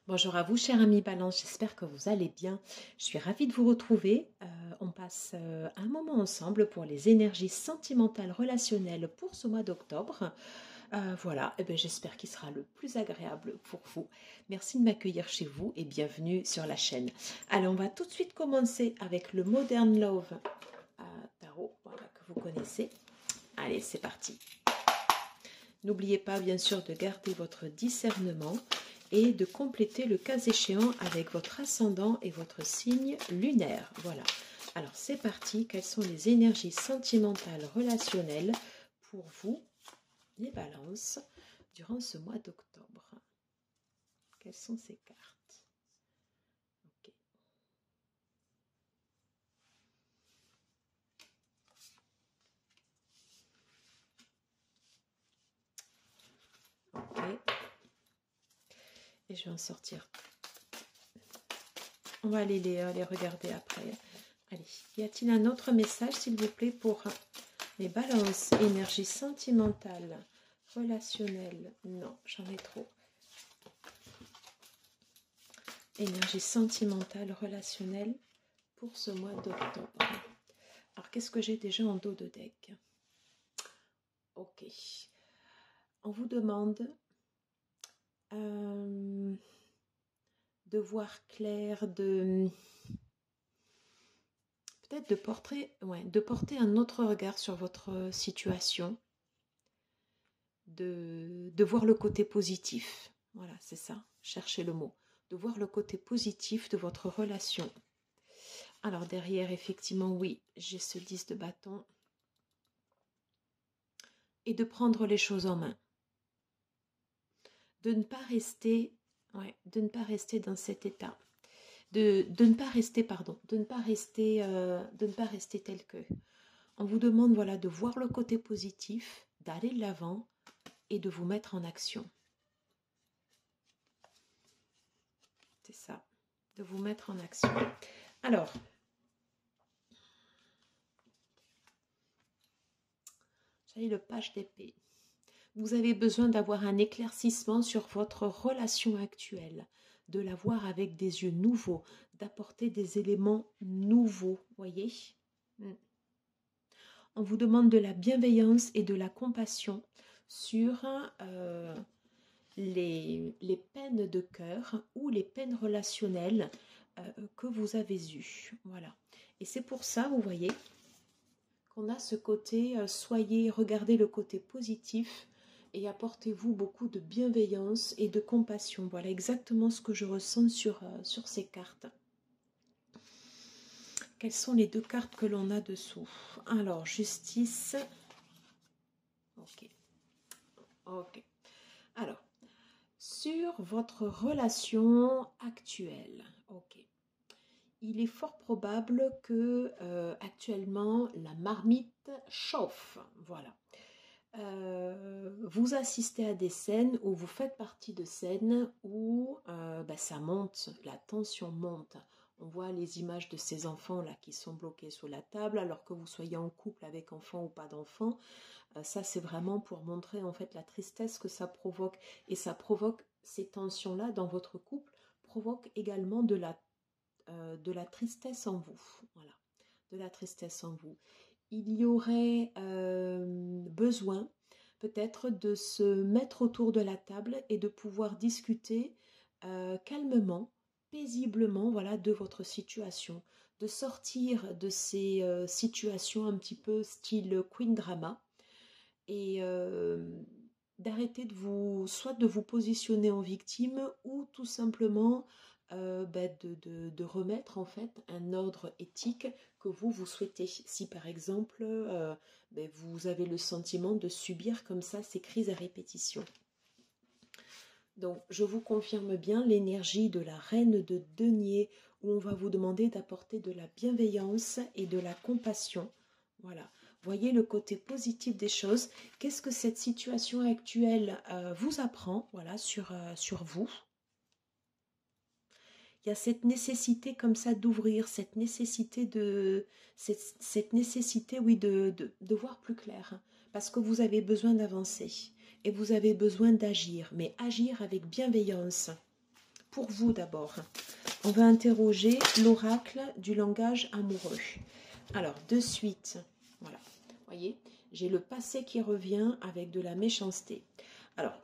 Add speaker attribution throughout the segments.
Speaker 1: Bonjour à vous, chers amis Balance, j'espère que vous allez bien. Je suis ravie de vous retrouver. On passe un moment ensemble pour les énergies sentimentales relationnelles pour ce mois d'octobre. Voilà, j'espère qu'il sera le plus agréable pour vous. Merci de m'accueillir chez vous et bienvenue sur la chaîne. Alors, on va tout de suite commencer avec le Modern Love Tarot, voilà, que vous connaissez. Allez, c'est parti. N'oubliez pas, bien sûr, de garder votre discernement et de compléter le cas échéant avec votre ascendant et votre signe lunaire. Voilà. Alors, c'est parti. Quelles sont les énergies sentimentales relationnelles pour vous, les balances, durant ce mois d'octobre? Quelles sont ces cartes? Ok. Ok. Et je vais en sortir. On va aller les regarder après. Allez, y a-t-il un autre message, s'il vous plaît, pour les balances, énergie sentimentale, relationnelle? Non, j'en ai trop. Énergie sentimentale, relationnelle pour ce mois d'octobre. Alors, qu'est-ce que j'ai déjà en dos de deck? Ok. On vous demande de voir clair, peut-être de porter un autre regard sur votre situation, de voir le côté positif. Voilà, c'est ça, cherchez le mot. De voir le côté positif de votre relation. Alors derrière, effectivement, oui, j'ai ce 10 de bâton. Et de prendre les choses en main. De ne pas rester, de ne pas rester dans cet état. De ne pas rester, de ne pas rester tel que. On vous demande, voilà, de voir le côté positif, d'aller de l'avant et de vous mettre en action. C'est ça, de vous mettre en action. Alors, j'ai le page d'épée. Vous avez besoin d'avoir un éclaircissement sur votre relation actuelle, de la voir avec des yeux nouveaux, d'apporter des éléments nouveaux, voyez. On vous demande de la bienveillance et de la compassion sur les peines de cœur ou les peines relationnelles que vous avez eues. Voilà. Et c'est pour ça, vous voyez, qu'on a ce côté, regardez le côté positif et apportez-vous beaucoup de bienveillance et de compassion. Voilà exactement ce que je ressens sur ces cartes. Quelles sont les deux cartes que l'on a dessous? Alors, justice. Ok. Ok. Alors, sur votre relation actuelle, ok. Il est fort probable que actuellement la marmite chauffe. Voilà. Vous assistez à des scènes où vous faites partie de scènes où ça monte, la tension monte. On voit les images de ces enfants là qui sont bloqués sous la table, alors que vous soyez en couple avec enfant ou pas d'enfant. Ça, c'est vraiment pour montrer en fait la tristesse que ça provoque. Et ça provoque, ces tensions-là dans votre couple, provoquent également de la tristesse en vous. Voilà, de la tristesse en vous. Il y aurait besoin peut-être de se mettre autour de la table et de pouvoir discuter calmement, paisiblement, voilà, de votre situation, de sortir de ces situations un petit peu style Queen Drama et d'arrêter soit de vous positionner en victime ou tout simplement de remettre en fait un ordre éthique que vous souhaitez. Si par exemple vous avez le sentiment de subir comme ça ces crises à répétition. Donc je vous confirme bien l'énergie de la reine de denier où on va vous demander d'apporter de la bienveillance et de la compassion. Voilà. Voyez le côté positif des choses. Qu'est-ce que cette situation actuelle vous apprend, voilà, sur vous? Il y a cette nécessité comme ça d'ouvrir, cette nécessité, oui, de voir plus clair. Parce que vous avez besoin d'avancer et vous avez besoin d'agir, mais agir avec bienveillance pour vous d'abord. On va interroger l'oracle du langage amoureux. Alors, de suite, voilà, voyez, j'ai le passé qui revient avec de la méchanceté. Alors,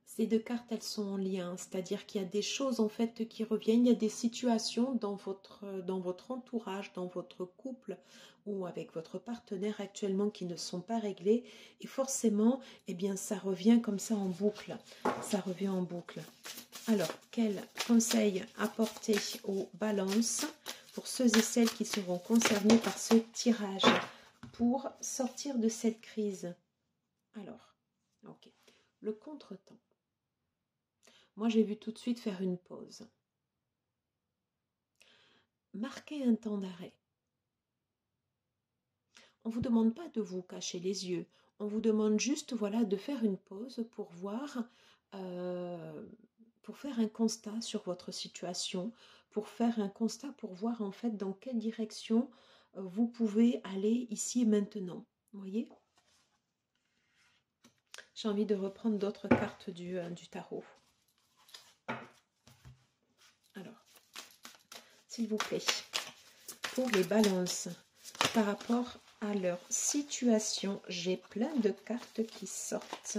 Speaker 1: ces deux cartes, elles sont en lien, c'est-à-dire qu'il y a des choses en fait qui reviennent, il y a des situations dans votre entourage, dans votre couple ou avec votre partenaire actuellement qui ne sont pas réglées et forcément, eh bien, ça revient comme ça en boucle, ça revient en boucle. Alors, quel conseil apporter aux balances pour ceux et celles qui seront concernés par ce tirage pour sortir de cette crise? Alors, ok, le contretemps. Moi, j'ai vu tout de suite faire une pause. Marquez un temps d'arrêt. On ne vous demande pas de vous cacher les yeux. On vous demande juste, voilà, de faire une pause pour voir, pour faire un constat sur votre situation, pour faire un constat pour voir en fait dans quelle direction vous pouvez aller ici et maintenant. Vous voyez? J'ai envie de reprendre d'autres cartes du tarot. Alors, s'il vous plaît, pour les balances, par rapport à leur situation, j'ai plein de cartes qui sortent.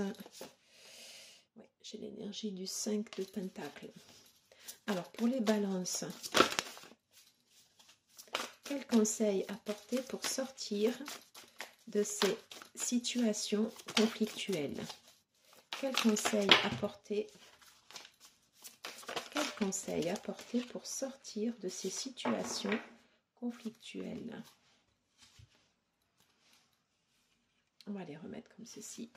Speaker 1: Ouais, j'ai l'énergie du 5 de Pentacle. Alors, pour les balances, quel conseil apporter pour sortir de ces situations conflictuelles? Quel conseil apporter pour sortir de ces situations conflictuelles? On va les remettre comme ceci.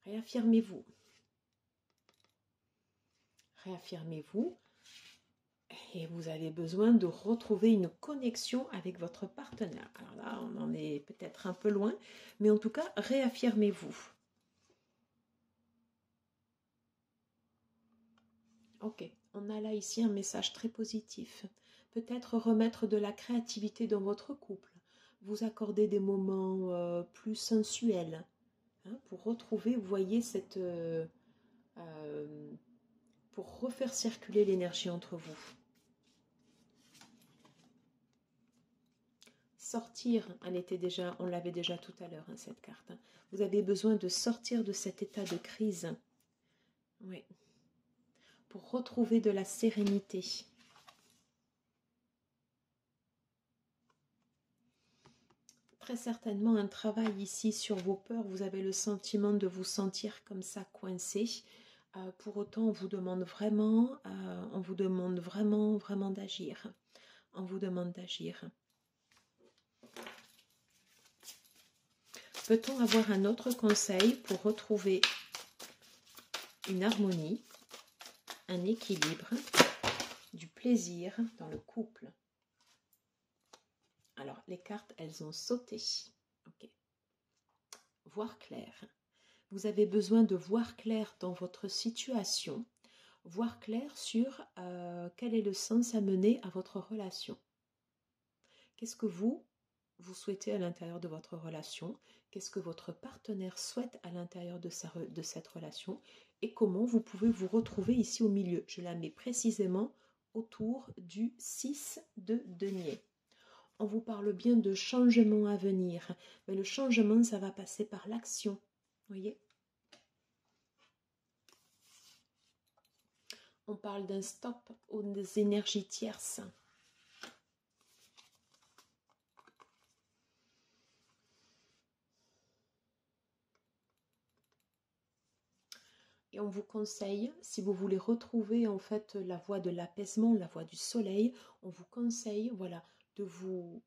Speaker 1: Réaffirmez-vous. Réaffirmez-vous. Et vous avez besoin de retrouver une connexion avec votre partenaire. Alors là, on en est peut-être un peu loin, mais en tout cas, réaffirmez-vous. Ok, on a là ici un message très positif. Peut-être remettre de la créativité dans votre couple. Vous accorder des moments plus sensuels. Hein, pour retrouver, vous voyez, pour refaire circuler l'énergie entre vous. Sortir, on l'avait déjà tout à l'heure, hein, cette carte. Hein. Vous avez besoin de sortir de cet état de crise. Oui. Pour retrouver de la sérénité. Très certainement un travail ici sur vos peurs. Vous avez le sentiment de vous sentir comme ça coincé. Pour autant, on vous demande vraiment d'agir. On vous demande d'agir. Peut-on avoir un autre conseil pour retrouver une harmonie, un équilibre, du plaisir dans le couple? Alors, les cartes, elles ont sauté. Ok. Voir clair. Vous avez besoin de voir clair dans votre situation, voir clair sur quel est le sens à mener à votre relation. Qu'est-ce que vous souhaitez à l'intérieur de votre relation? Qu'est-ce que votre partenaire souhaite à l'intérieur de cette relation? Et comment vous pouvez vous retrouver ici au milieu? Je la mets précisément autour du 6 de denier. On vous parle bien de changement à venir, mais le changement, ça va passer par l'action. Voyez? On parle d'un stop aux énergies tierces. Et on vous conseille, si vous voulez retrouver en fait la voie de l'apaisement, la voie du soleil, on vous conseille, voilà, de vous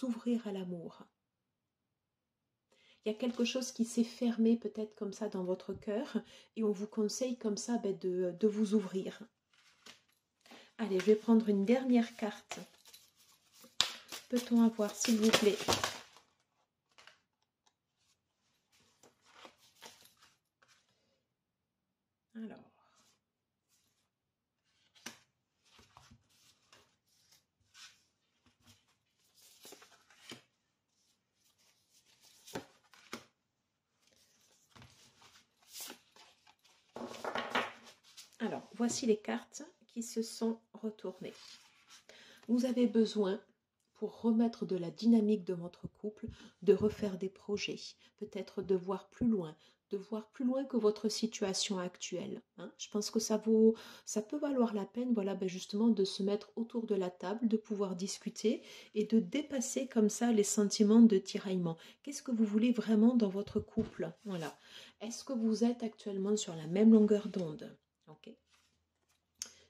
Speaker 1: ouvrir à l'amour. Il y a quelque chose qui s'est fermé peut-être comme ça dans votre cœur et on vous conseille comme ça de vous ouvrir. Allez, je vais prendre une dernière carte. Peut-on avoir, s'il vous plaît, alors, voici les cartes qui se sont retournées. Vous avez besoin, pour remettre de la dynamique de votre couple, de refaire des projets, peut-être de voir plus loin que votre situation actuelle. Hein. Je pense que ça peut valoir la peine, voilà, ben justement, de se mettre autour de la table, de pouvoir discuter et de dépasser comme ça les sentiments de tiraillement. Qu'est-ce que vous voulez vraiment dans votre couple? Voilà. Est-ce que vous êtes actuellement sur la même longueur d'onde? Ok.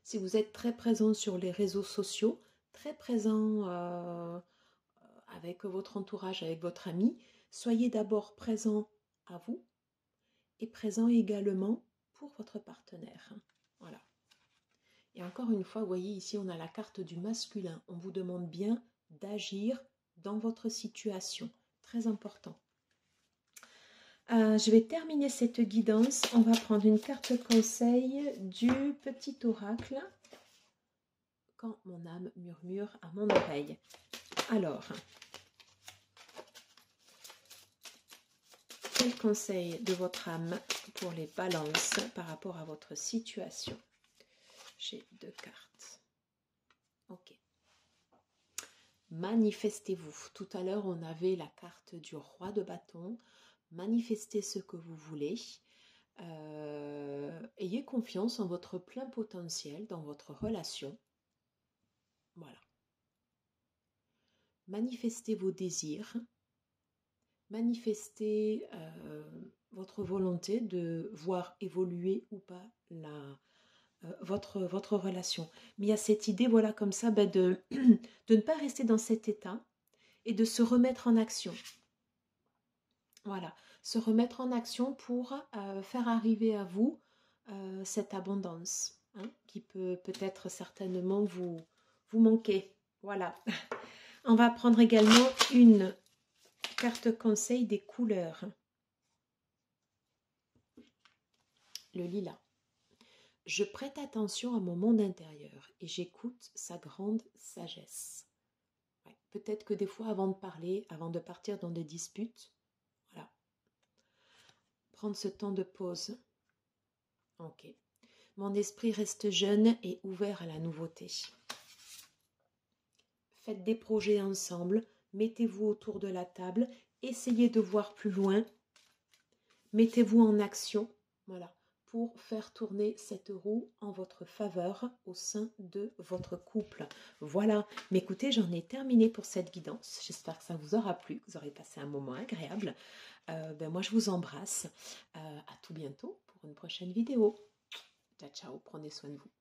Speaker 1: Si vous êtes très présent sur les réseaux sociaux, très présent avec votre entourage, avec votre ami, soyez d'abord présent à vous et présent également pour votre partenaire. Voilà. Et encore une fois, vous voyez ici, on a la carte du masculin. On vous demande bien d'agir dans votre situation. Très important. Je vais terminer cette guidance. On va prendre une carte conseil du petit oracle. Quand mon âme murmure à mon oreille. Alors, quel conseil de votre âme pour les balances par rapport à votre situation? J'ai 2 cartes. Ok. Manifestez-vous. Tout à l'heure, on avait la carte du roi de bâton. Manifestez ce que vous voulez. Ayez confiance en votre plein potentiel dans votre relation. Voilà. Manifestez vos désirs. Manifestez votre volonté de voir évoluer ou pas votre relation. Mais il y a cette idée, voilà, comme ça, de ne pas rester dans cet état et de se remettre en action. Voilà, se remettre en action pour faire arriver à vous cette abondance hein, qui peut-être certainement vous manquer. Voilà. On va prendre également une carte conseil des couleurs. Le lilas. Je prête attention à mon monde intérieur et j'écoute sa grande sagesse. Ouais, peut-être que des fois, avant de parler, avant de partir dans des disputes, voilà, prendre ce temps de pause. Ok. Mon esprit reste jeune et ouvert à la nouveauté. Faites des projets ensemble, mettez-vous autour de la table, essayez de voir plus loin, mettez-vous en action, voilà, pour faire tourner cette roue en votre faveur au sein de votre couple. Voilà, mais écoutez, j'en ai terminé pour cette guidance. J'espère que ça vous aura plu, que vous aurez passé un moment agréable. Moi, je vous embrasse. À tout bientôt pour une prochaine vidéo. Ciao, ciao, prenez soin de vous.